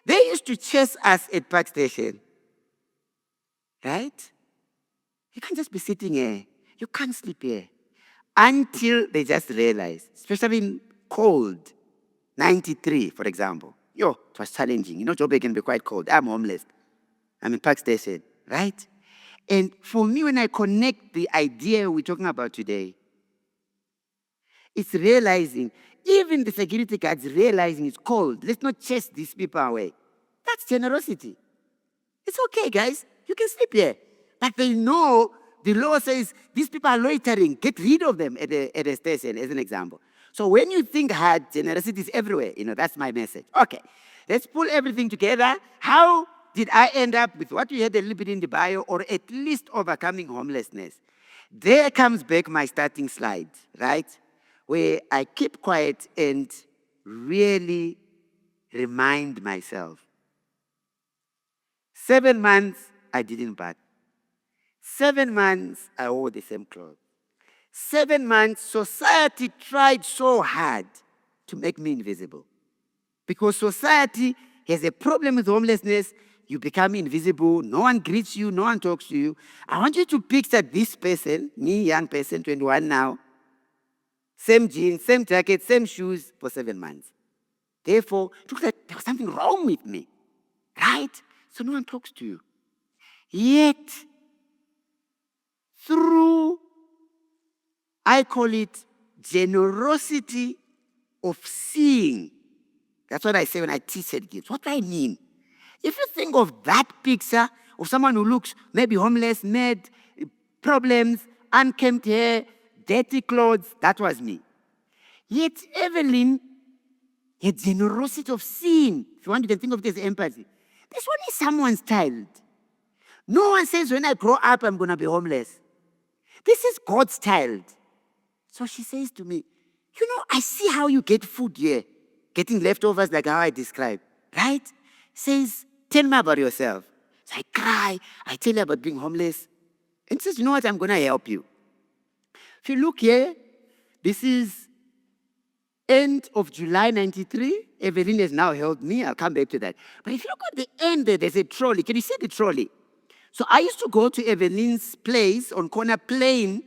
they used to chase us at Park Station, right? You can't just be sitting here. You can't sleep here. Until they just realized, especially in cold, 93, for example. It was challenging. Joburg can be quite cold. I'm homeless. I'm in Park Station, right? And for me, when I connect the idea we're talking about today, it's realizing, even the security guards realizing it's cold. Let's not chase these people away. That's generosity. It's okay, guys. You can sleep here. But they know the law says these people are loitering. Get rid of them at a station, as an example. So when you think hard, generosity is everywhere. That's my message. Okay, let's pull everything together. How did I end up with what we had a little bit in the bio, or at least overcoming homelessness? There comes back my starting slide, right? Where I keep quiet and really remind myself. 7 months, I didn't bath. 7 months, I wore the same clothes. 7 months, society tried so hard to make me invisible. Because society has a problem with homelessness. You become invisible. No one greets you. No one talks to you. I want you to picture this person, me, young person, 21 now. Same jeans, same jacket, same shoes for 7 months. Therefore, it looks like there was something wrong with me. Right? So no one talks to you. Yet, through, I call it generosity of seeing. That's what I say when I teach at kids. What do I mean? If you think of that picture of someone who looks maybe homeless, mad, problems, unkempt hair, dirty clothes, that was me. Yet Evelyn had generosity of seeing. If you want, you can think of it as empathy. This one is someone's child. No one says when I grow up, I'm going to be homeless. This is God's child. So she says to me, I see how you get food here, getting leftovers like how I described, right? Says, tell me about yourself. So I cry, I tell her about being homeless. And says, you know what, I'm going to help you. If you look here, this is end of July 93. Evelyn has now helped me. I'll come back to that. But if you look at the end there, there's a trolley. Can you see the trolley? So I used to go to Evelyn's place on corner Plain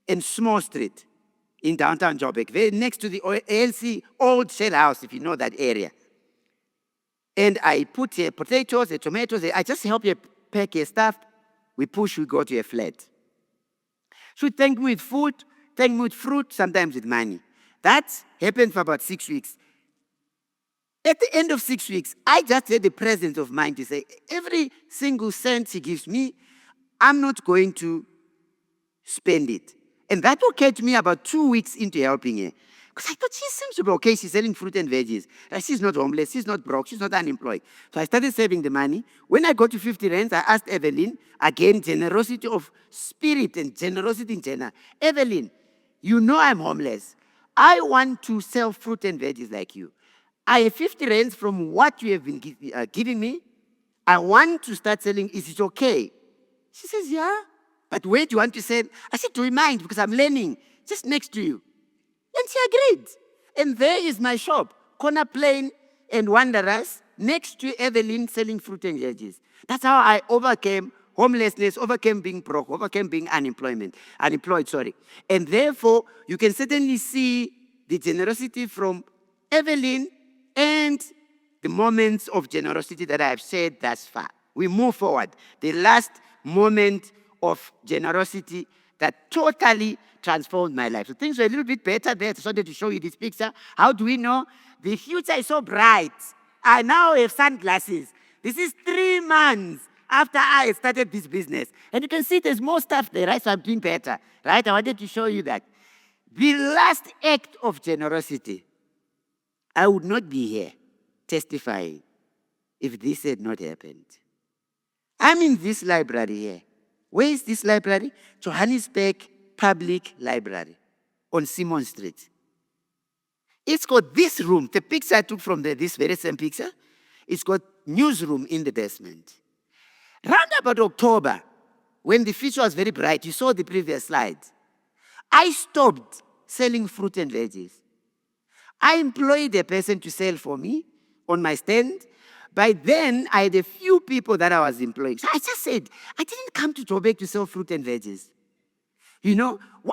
and Small Street in downtown Joburg, very next to the ALC old shell house, if you know that area. And I put potatoes, tomatoes. I just help you pack your stuff. We push, we go to a flat. She would thank me with food, thank me with fruit, sometimes with money. That happened for about 6 weeks. At the end of 6 weeks, I just had the presence of mind to say, every single cent she gives me, I'm not going to spend it. And that occurred to me about 2 weeks into helping her. Because I thought she seems to be okay. She's selling fruit and veggies. She's not homeless. She's not broke. She's not unemployed. So I started saving the money. When I got to 50 rands, I asked Evelyn, again, generosity of spirit and generosity in general. Evelyn, you know I'm homeless. I want to sell fruit and veggies like you. I have 50 rands from what you have been giving me. I want to start selling. Is it okay? She says, yeah. But where do you want to sell? I said, do you mind? Because I'm learning just next to you. And she agreed. And there is my shop, Corner Plain and Wanderers, next to Evelyn selling fruit and veggies. That's how I overcame homelessness, overcame being broke, overcame being unemployed. And therefore, you can certainly see the generosity from Evelyn and the moments of generosity that I have shared thus far. We move forward. The last moment of generosity that totally transformed my life. So things were a little bit better there. I just wanted to show you this picture. How do we know? The future is so bright. I now have sunglasses. This is 3 months after I started this business. And you can see there's more stuff there, right? So I'm doing better, right? I wanted to show you that. The last act of generosity, I would not be here testifying if this had not happened. I'm in this library here. Where is this library? Johannesburg Public Library on Simon Street. It's got this room. The picture I took from this very same picture, it's got newsroom in the basement. Round about October, when the future was very bright, you saw the previous slide, I stopped selling fruit and veggies. I employed a person to sell for me on my stand. By then, I had a few people that I was employing. So I just said, I didn't come to Joburg to sell fruit and veggies.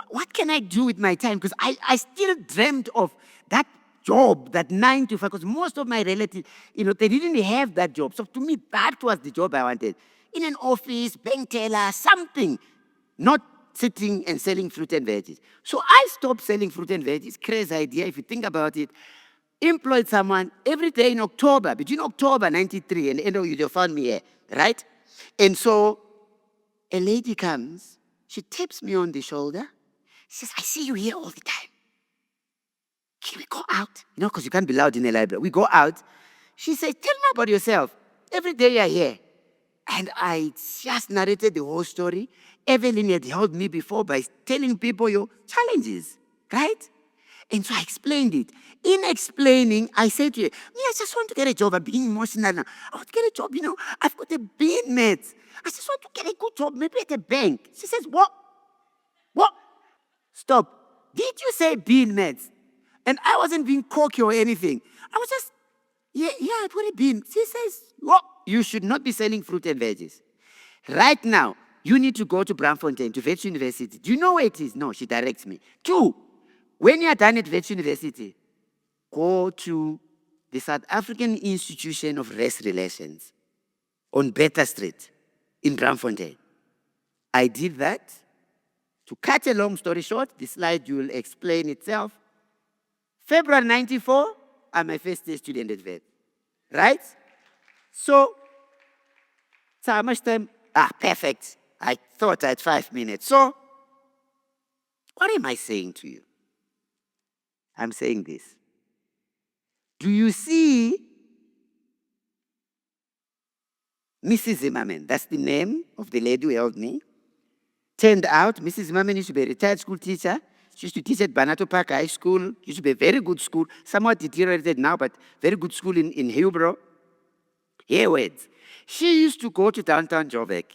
What can I do with my time? Because I still dreamt of that job, that 9 to 5, because most of my relatives, they didn't have that job. So to me, that was the job I wanted. in an office, bank teller, something, not sitting and selling fruit and veggies. So I stopped selling fruit and veggies. Crazy idea, if you think about it. Employed someone every day in October, between October 93 and end of you found me here, right? And so a lady comes, she taps me on the shoulder. She says, I see you here all the time. Can we go out? You know, because you can't be loud in a library. We go out. She says, tell me about yourself. Every day you're here. And I just narrated the whole story. Evelyn had helped me before by telling people your challenges, right? And so I explained it. In explaining, I said to her, me, I just want to get a job. I'm being emotional now. I want to get a job, you know. I've got a bean, mate. I just want to get a good job, maybe at a bank. She says, what? What? Stop. Did you say bean, mate? And I wasn't being cocky or anything. I was just, yeah, it would have been. She says, what? You should not be selling fruit and veggies. Right now, you need to go to Bloemfontein, to Wits University. Do you know where it is? No, she directs me. 2, when you are done at Wits University, go to the South African Institution of Race Relations on Beta Street in Bloemfontein. I did that. To cut a long story short, the slide will explain itself. February 94, I'm a first year student at VET, right? So how much time? Perfect. I thought I had 5 minutes. So, what am I saying to you? I'm saying this. Do you see Mrs. Zimmerman? That's the name of the lady who helped me. Turned out, Mrs. Zimmerman used to be a retired school teacher. She used to teach at Banato Park High School. Used to be a very good school, somewhat deteriorated now, but very good school in Hillbrow. Here words. She used to go to downtown Joburg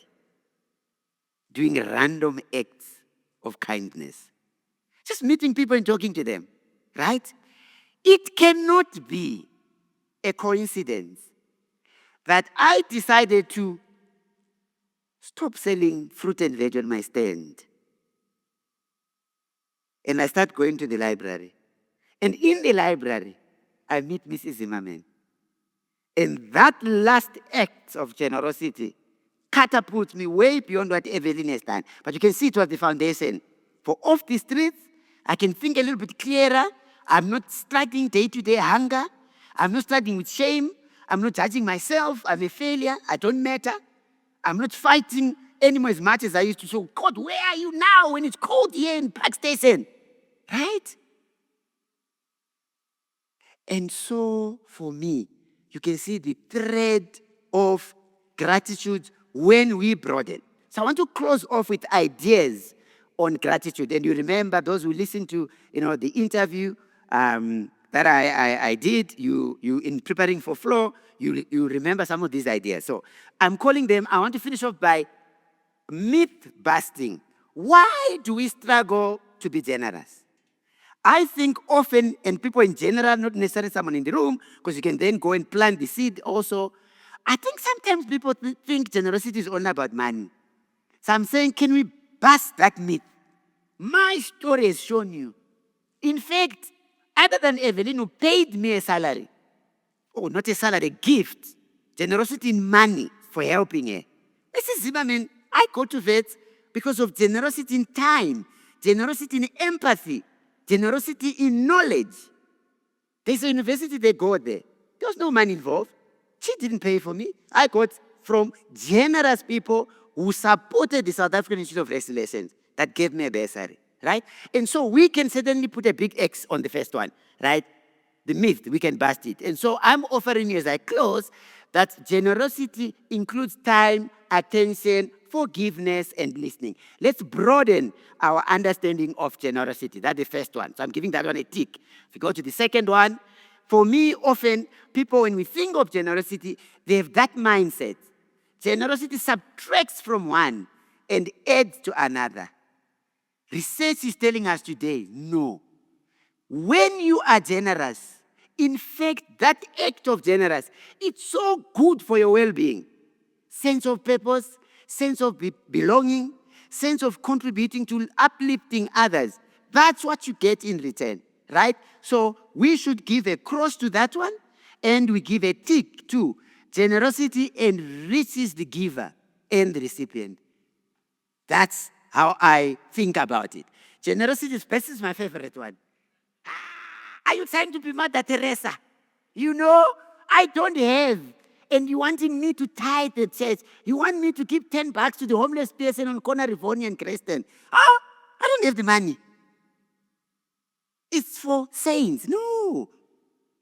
doing random acts of kindness. Just meeting people and talking to them, right? It cannot be a coincidence that I decided to stop selling fruit and veg on my stand. And I start going to the library. And in the library, I meet Mrs. Zimmerman. And that last act of generosity catapults me way beyond what Evelyn has done. But you can see it was the foundation. For off the streets, I can think a little bit clearer. I'm not struggling day-to-day hunger. I'm not struggling with shame. I'm not judging myself. I'm a failure. I don't matter. I'm not fighting anymore as much as I used to. So, God, where are you now when it's cold here in Park Station? Right? And so, for me, you can see the thread of gratitude when we broaden. So I want to close off with ideas on gratitude. And you remember, those who listen to the interview that I did, you in preparing for Flow, you remember some of these ideas. So I'm calling them, I want to finish off by myth busting. Why do we struggle to be generous? I think often, and people in general, not necessarily someone in the room, because you can then go and plant the seed also. I think sometimes people think generosity is only about money. So I'm saying, can we bust that myth? My story has shown you. In fact, other than Evelyn, who paid me a salary, not a salary, a gift, generosity in money for helping her. Mrs. Zimmerman, I go to vets because of generosity in time, generosity in empathy, generosity in knowledge. There's a university, they go there. There was no money involved. She didn't pay for me. I got from generous people who supported the South African Institute of Race Relations that gave me a bursary, right? And so we can certainly put a big X on the first one, right? The myth, we can bust it. And so I'm offering you as I close that generosity includes time, attention, forgiveness, and listening. Let's broaden our understanding of generosity. That's the first one. So I'm giving that one a tick. If we go to the second one, for me, often, people, when we think of generosity, they have that mindset. Generosity subtracts from one and adds to another. Research is telling us today, no. When you are generous, in fact, that act of generous, it's so good for your well-being. Sense of purpose, sense of belonging, sense of contributing to uplifting others. That's what you get in return, right? So we should give a cross to that one, and we give a tick to generosity enriches the giver. and the recipient. That's how I think about it. Generosity, this is my favorite one. Are you trying to be Mother Teresa? You know, I don't have. And you wanting me to tithe the church. You want me to give $10 to the homeless person on corner Rivonia and Creston. Oh, I don't have the money. It's for saints. No.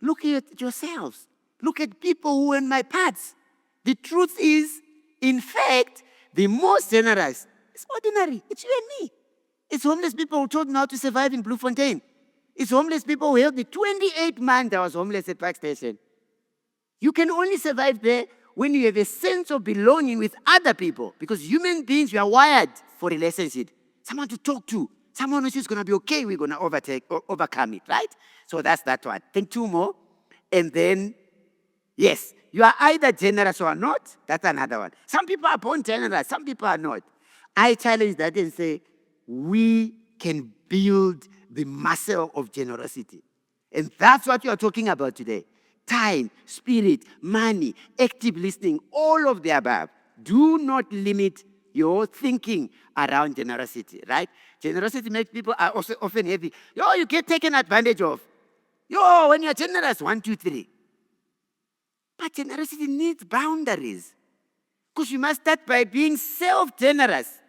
Look at yourselves. Look at people who are in my paths. The truth is, in fact, the most generous is ordinary. It's you and me. It's homeless people who told me how to survive in Bloemfontein. It's homeless people who helped me. 28 months I was homeless at Park Station. You can only survive there when you have a sense of belonging with other people. Because human beings, we are wired for relationship. Someone to talk to. Someone who's just going to be okay. We're going to overcome it, right? So that's that one. Then two more. And then, yes, you are either generous or not. That's another one. Some people are born generous. Some people are not. I challenge that and say, we can build the muscle of generosity. And that's what you are talking about today. Time, spirit, money, active listening, all of the above. Do not limit your thinking around generosity, right? Generosity makes people are also often heavy. You get taken advantage of. When you're generous, 1, 2, 3. But generosity needs boundaries. Because you must start by being self-generous.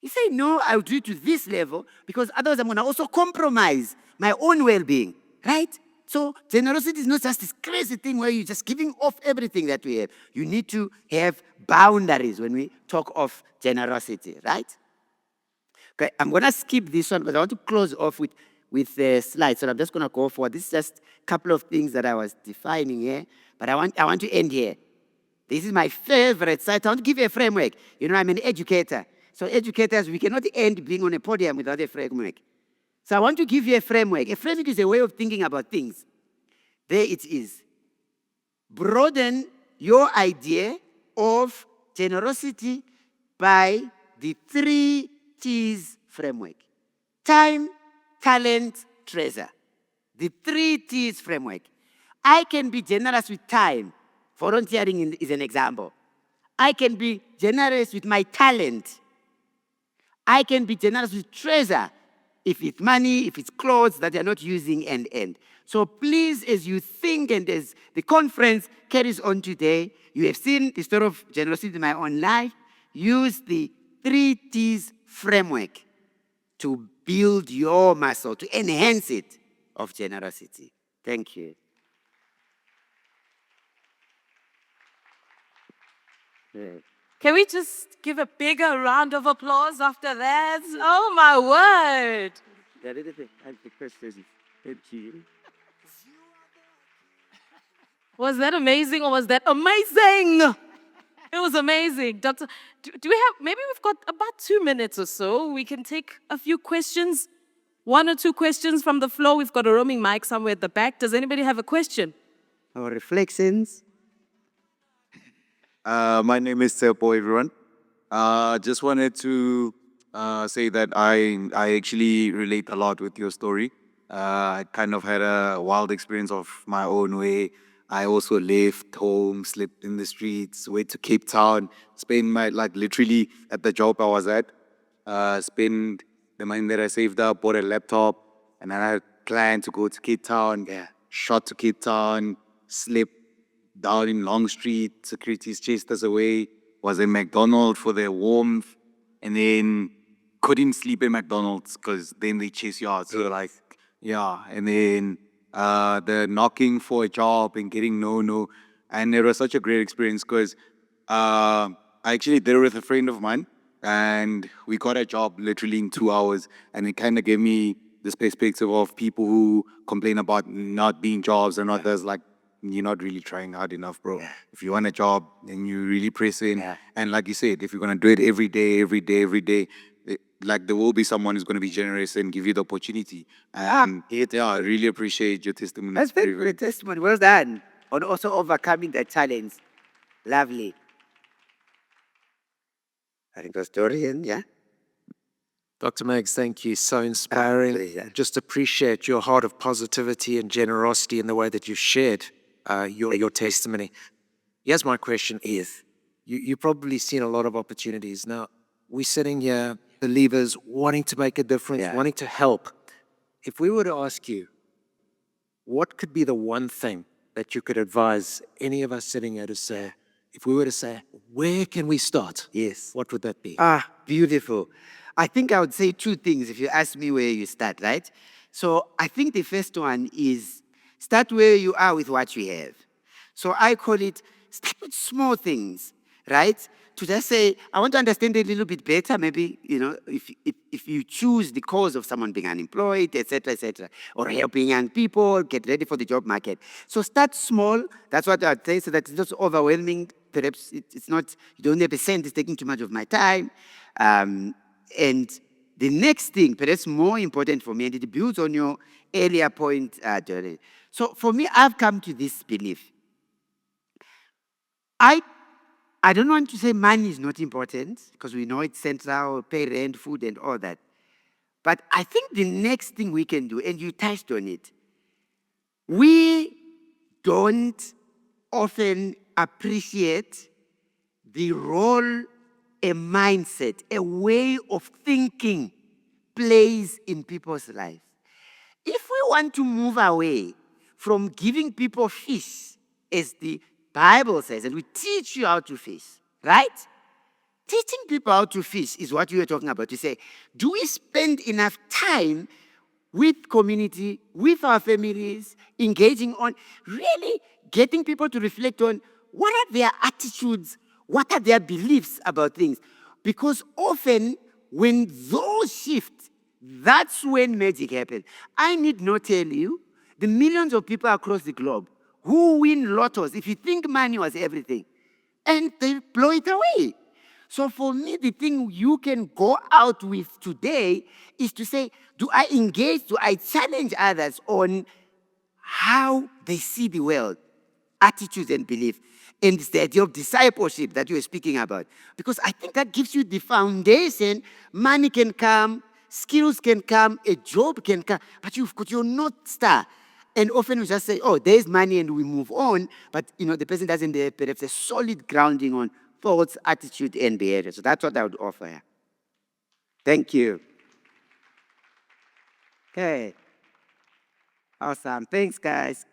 You say, no, I'll do it to this level because otherwise I'm going to also compromise my own well-being, right? So generosity is not just this crazy thing where you're just giving off everything that we have. You need to have boundaries when we talk of generosity, right? Okay, I'm going to skip this one, but I want to close off with the slides. So I'm just going to go forward. This is just a couple of things that I was defining here, but I want to end here. This is my favorite site. I want to give you a framework. You know, I'm an educator. So educators, we cannot end being on a podium without a framework. So I want to give you a framework. A framework is a way of thinking about things. There it is. Broaden your idea of generosity by the 3 T's framework. Time, talent, treasure. The 3 T's framework. I can be generous with time. Volunteering is an example. I can be generous with my talent. I can be generous with treasure. If it's money, if it's clothes that you're not using, and. So please, as you think and as the conference carries on today, you have seen the story of generosity in my own life. Use the 3 T's framework to build your muscle, to enhance it of generosity. Thank you. Can we just give a bigger round of applause after that? Oh my word. Was that amazing or was that amazing? It was amazing. Doctor, do we have, maybe we've got about 2 minutes or so. We can take a few questions, 1 or 2 questions from the floor. We've got a roaming mic somewhere at the back. Does anybody have a question? Or reflections? My name is Sepo, everyone. Just wanted to say that I actually relate a lot with your story. I kind of had a wild experience of my own way. I also left home, slept in the streets, went to Cape Town, spent my, literally at the job I was at, spend the money that I saved up, bought a laptop, and then I had planned to go to Cape Town, shot to Cape Town, slept down in Long Street, securities chased us away, was in McDonald's for their warmth, and then couldn't sleep in McDonald's because then they chase you out. So and then the knocking for a job and getting no. And it was such a great experience because I actually did it with a friend of mine, and we got a job literally in 2 hours, and it kind of gave me this perspective of people who complain about not being jobs and others like, you're not really trying hard enough, bro. Yeah. If you want a job, then you really press in. Yeah. And like you said, if you're going to do it every day, there will be someone who's going to be generous and give you the opportunity. I really appreciate your testimony. That's very good testimony. Well done. On also overcoming the challenge. Lovely. I think that's Dorian, yeah? Dr. Megs, thank you. So inspiring. Just appreciate your heart of positivity and generosity in the way that you shared your testimony. Here's my question is, You've probably seen a lot of opportunities. Now, we're sitting here, believers, wanting to make a difference, Yeah. wanting to help. If we were to ask you, what could be the one thing that you could advise any of us sitting here to say, if we were to say, where can we start? Yes. What would that be? Ah, beautiful. I think I would say two things if you ask me where you start, right? So I think the first one is start where you are with what you have. So I call it start with small things, right? To just say, I want to understand a little bit better, maybe, if you choose the cause of someone being unemployed, etc., or helping young people get ready for the job market. So start small. That's what I'd say, so that it's not overwhelming. Perhaps it's not, you don't have a sense it's taking too much of my time. And the next thing, perhaps more important for me, and it builds on your earlier point, Doreen. So for me, I've come to this belief. I don't want to say money is not important, because we know it's central, pay rent, food, and all that. But I think the next thing we can do, and you touched on it, we don't often appreciate the role a mindset, a way of thinking plays in people's lives. If we want to move away from giving people fish, as the Bible says, and we teach you how to fish, right? Teaching people how to fish is what you were talking about. You say, do we spend enough time with community, with our families, engaging on really getting people to reflect on what are their attitudes, what are their beliefs about things? Because often when those shift, that's when magic happens. I need not tell you the millions of people across the globe who win lottos, if you think money was everything, and they blow it away. So for me, the thing you can go out with today is to say, do I engage, do I challenge others on how they see the world, attitudes and belief? And it's the idea of discipleship that you were speaking about. Because I think that gives you the foundation. Money can come, skills can come, a job can come, but you've got your North Star. And often we just say, oh, there's money and we move on. But, the person doesn't have perhaps a solid grounding on thoughts, attitude, and behavior. So that's what I would offer. Yeah. Thank you. Okay. Awesome. Thanks, guys.